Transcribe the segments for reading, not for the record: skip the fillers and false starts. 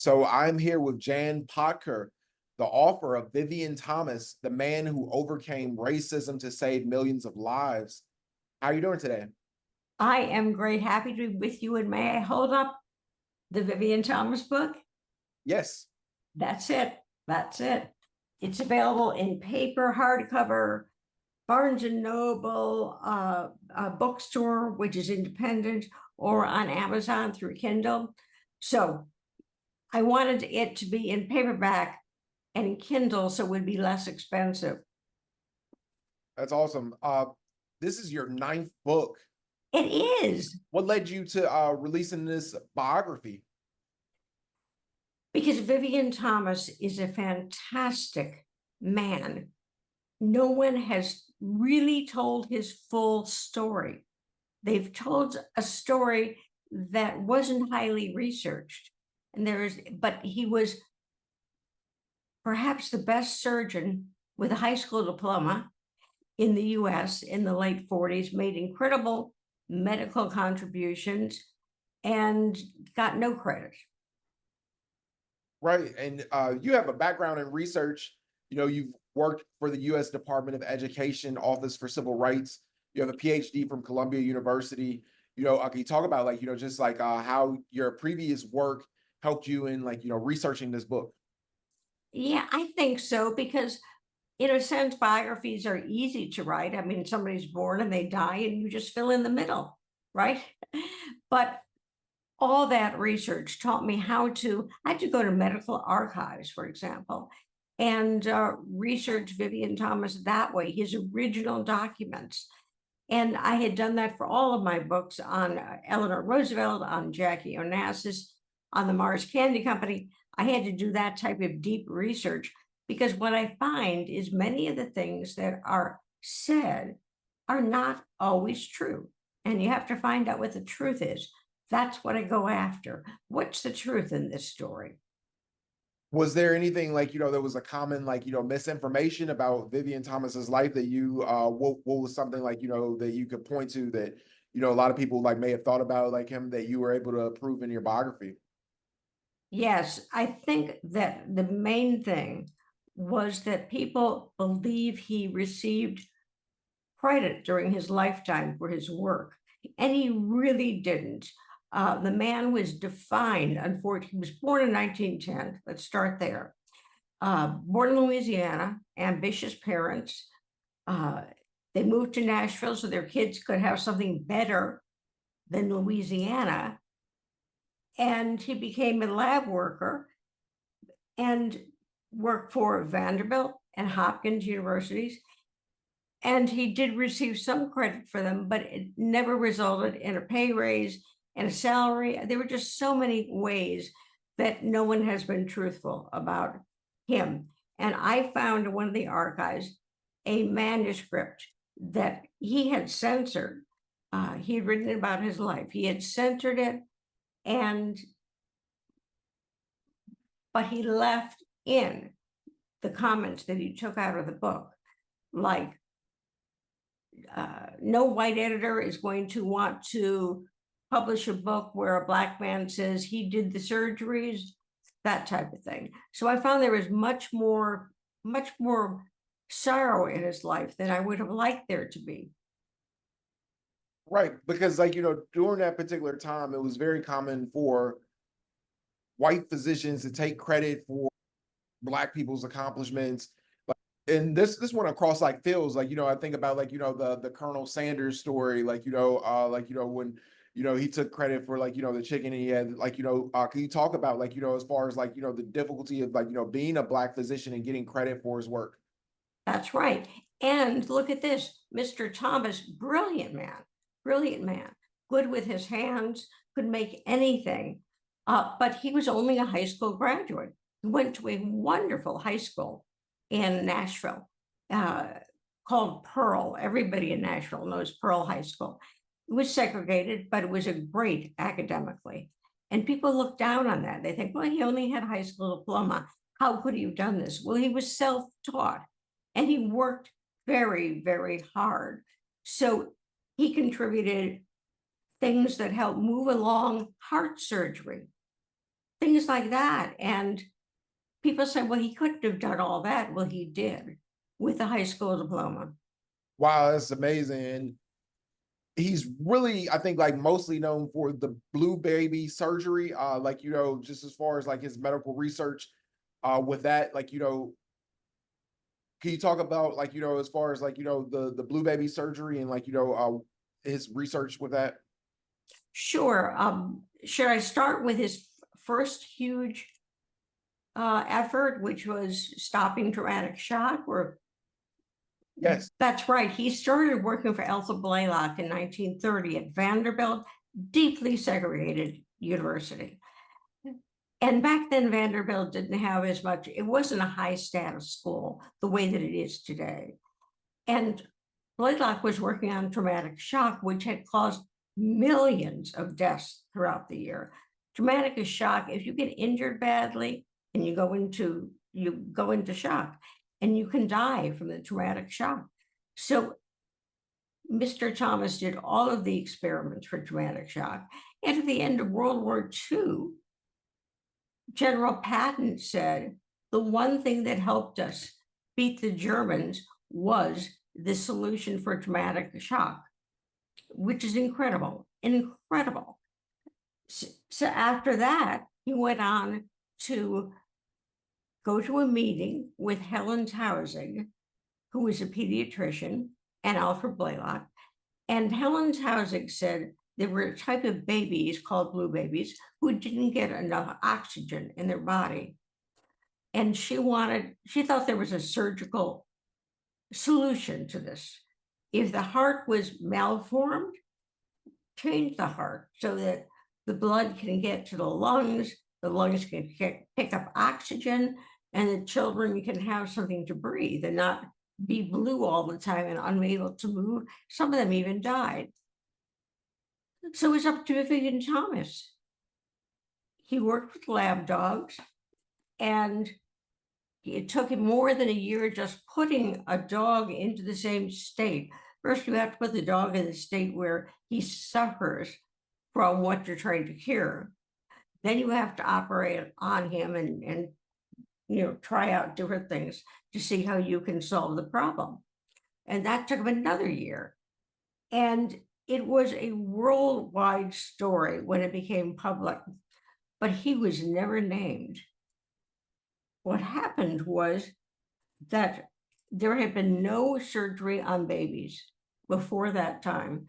So I'm here with Jan Pottker, the author of Vivien Thomas, the man who overcame racism to save millions of lives. How are you doing today? I am great. Happy to be with you. And may I hold up the Vivien Thomas book? Yes. That's it. That's it. It's available in paper, hardcover, Barnes and Noble, a bookstore, which is independent, or on Amazon through Kindle. So I wanted it to be in paperback and in Kindle, so it would be less expensive. That's awesome. This is your ninth book. It is. What led you to releasing this biography? Because Vivien Thomas is a fantastic man. No one has really told his full story. They've told a story that wasn't highly researched. But he was perhaps the best surgeon with a high school diploma in the US in the late 40s, made incredible medical contributions, and got no credit. Right. And you have a background in research. You've worked for the US Department of Education Office for Civil Rights. You have a PhD from Columbia University. Can you talk about just how your previous work helped you in researching this book? Yeah, I think so, because in a sense, biographies are easy to write. I mean, somebody's born and they die, and you just fill in the middle, right? But all that research taught me I had to go to medical archives, for example, and research Vivien Thomas that way, his original documents. And I had done that for all of my books on Eleanor Roosevelt, on Jackie Onassis, on the Mars Candy Company. I had to do that type of deep research, because what I find is many of the things that are said are not always true. And you have to find out what the truth is. That's what I go after. What's the truth in this story? Was there anything there was a common misinformation about Vivien Thomas's life that what was something that you could point to that a lot of people may have thought about him that you were able to prove in your biography? Yes, I think that the main thing was that people believe he received credit during his lifetime for his work, and he really didn't. The man was defined, unfortunately, he was born in 1910. Let's start there. Born in Louisiana, ambitious parents. Uh, they moved to Nashville so their kids could have something better than Louisiana. And he became a lab worker and worked for Vanderbilt and Hopkins universities. And he did receive some credit for them, but it never resulted in a pay raise and a salary. There were just so many ways that no one has been truthful about him. And I found in one of the archives a manuscript that he had censored. He had written about his life. He had censored it, but he left in the comments that he took out of the book, like no white editor is going to want to publish a book where a Black man says he did the surgeries, that type of thing. So I found there was much more sorrow in his life than I would have liked there to be. Right, because during that particular time, it was very common for white physicians to take credit for Black people's accomplishments. And this went across fields. I think about the Colonel Sanders story, when he took credit for the chicken, and he had can you talk about as far as the difficulty of being a Black physician and getting credit for his work? That's right. And look at this, Mr. Thomas, brilliant man, good with his hands, could make anything. But he was only a high school graduate. He went to a wonderful high school in Nashville called Pearl. Everybody in Nashville knows Pearl High School. It was segregated, but it was a great academically. And people look down on that. They think, well, he only had a high school diploma. How could he have done this? Well, he was self-taught, and he worked very, very hard. So he contributed things that help move along heart surgery. things like that. And people say, well, he couldn't have done all that. Well, he did with a high school diploma. Wow, that's amazing. And he's really, I think, like mostly known for the blue baby surgery. Like, just as far as like his medical research with that, like, can you talk about like, as far as like, the blue baby surgery and like, his research with that? Sure. Should I start with his first huge effort, which was stopping traumatic shock? Or Yes. that's right. He started working for Elsa Blaylock in 1930 at Vanderbilt, deeply segregated university. And back then, Vanderbilt didn't have as much, it wasn't a high status school the way that it is today. And Blaylock was working on traumatic shock, which had caused millions of deaths throughout the year. Traumatic shock, if you get injured badly and you go into shock, and you can die from the traumatic shock. So Mr. Thomas did all of the experiments for traumatic shock. And at the end of World War II, General Patton said, the one thing that helped us beat the Germans was the solution for traumatic shock, which is incredible, incredible. So after that, he went on to go to a meeting with Helen Taussig, who was a pediatrician, and Alfred Blaylock. And Helen Taussig said there were a type of babies called blue babies who didn't get enough oxygen in their body. And she thought there was a surgical solution to this. If the heart was malformed, change the heart so that the blood can get to the lungs can pick up oxygen, and the children can have something to breathe and not be blue all the time and unable to move. Some of them even died. So it was up to Vivien Thomas. He worked with lab dogs, and it took him more than a year just putting a dog into the same state. First, you have to put the dog in the state where he suffers from what you're trying to cure. Then you have to operate on him and try out different things to see how you can solve the problem. And that took him another year. And it was a worldwide story when it became public, but he was never named. What happened was that there had been no surgery on babies before that time.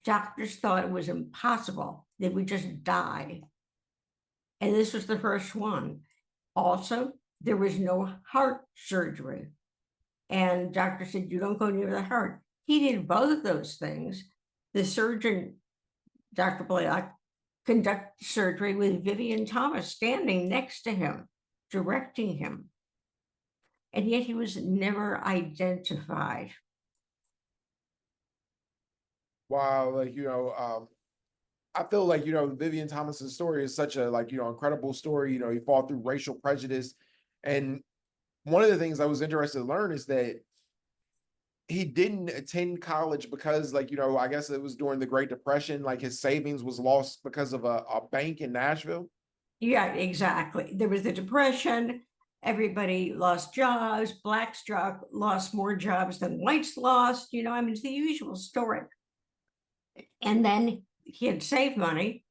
Doctors thought it was impossible. They would just die. And this was the first one. Also, there was no heart surgery. And doctor said, you don't go near the heart. He did both of those things. The surgeon, Dr. Blaylock, conducted surgery with Vivien Thomas standing next to him, directing him. And yet he was never identified. Wow, like, I feel like, Vivien Thomas's story is such a like, incredible story. He fought through racial prejudice. And one of the things I was interested to learn is that he didn't attend college because like, I guess it was during the Great Depression, like his savings was lost because of a bank in Nashville. Yeah, exactly. There was the Depression. Everybody lost jobs. Blacks lost more jobs than whites lost. It's the usual story. And then he had saved money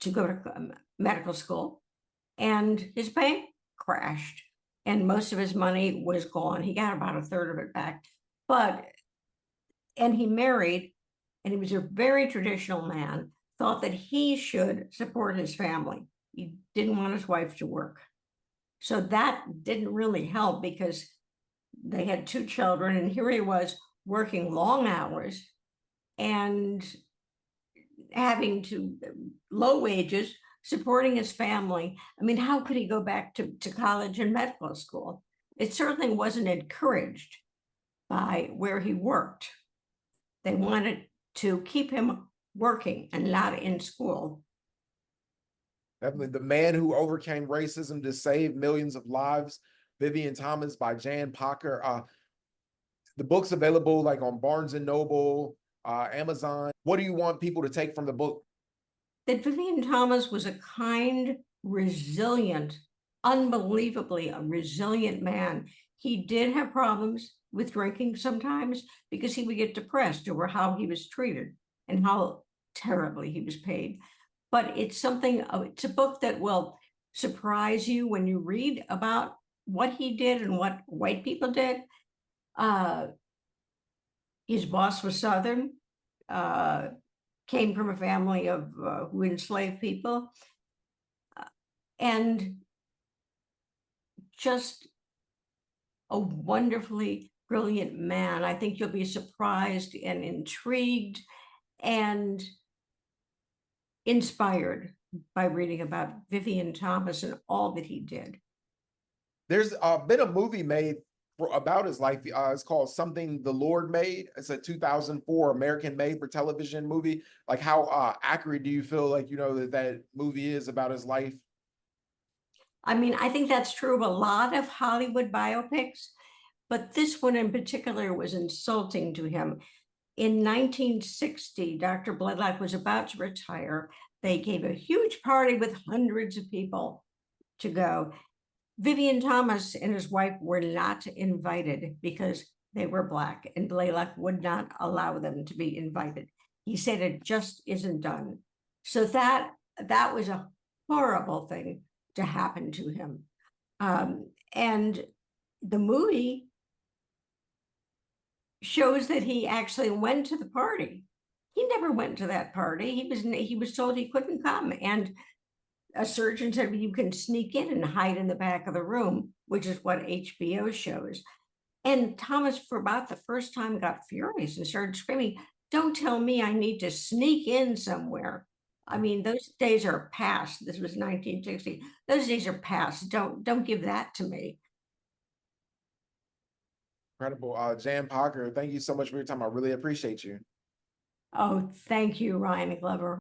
to go to medical school, and his bank crashed, and most of his money was gone. He got about a third of it back. And he married, and he was a very traditional man, thought that he should support his family. He didn't want his wife to work. So that didn't really help because they had 2 children, and here he was working long hours and having to low wages, supporting his family. I mean, how could he go back to college and medical school? It certainly wasn't encouraged by where he worked. They wanted to keep him working and not in school. Definitely. The Man Who Overcame Racism to Save Millions of Lives, Vivien Thomas by Jan Pottker. The book's available like on Barnes and Noble, Amazon. What do you want people to take from the book? That Vivien Thomas was a kind resilient, unbelievably a resilient man. He did have problems with drinking sometimes because he would get depressed over how he was treated and how terribly he was paid. But it's it's a book that will surprise you when you read about what he did and what white people did. His boss was Southern, came from a family of who enslaved people, and just a wonderfully brilliant man. I think you'll be surprised and intrigued and inspired by reading about Vivien Thomas and all that he did. There's been a movie made about his life. It's called Something the Lord Made. It's a 2004 American made for television movie. Like, how accurate do you feel like, that movie is about his life? I mean, I think that's true of a lot of Hollywood biopics, but this one in particular was insulting to him. In 1960, Dr. Blaylock was about to retire. They gave a huge party with hundreds of people to go. Vivien Thomas and his wife were not invited because they were Black, and Blaylock would not allow them to be invited. He said it just isn't done. So that was a horrible thing to happen to him. And the movie shows that he actually went to the party. He never went to that party. He was told he couldn't come, and a surgeon said, well, you can sneak in and hide in the back of the room, which is what HBO shows. And Thomas, for about the first time, got furious and started screaming, don't tell me I need to sneak in somewhere. I mean, those days are past. This was 1960. Those days are past. Don't give that to me. Incredible. Jan Pottker, thank you so much for your time. I really appreciate you. Oh, thank you, Ryan Glover.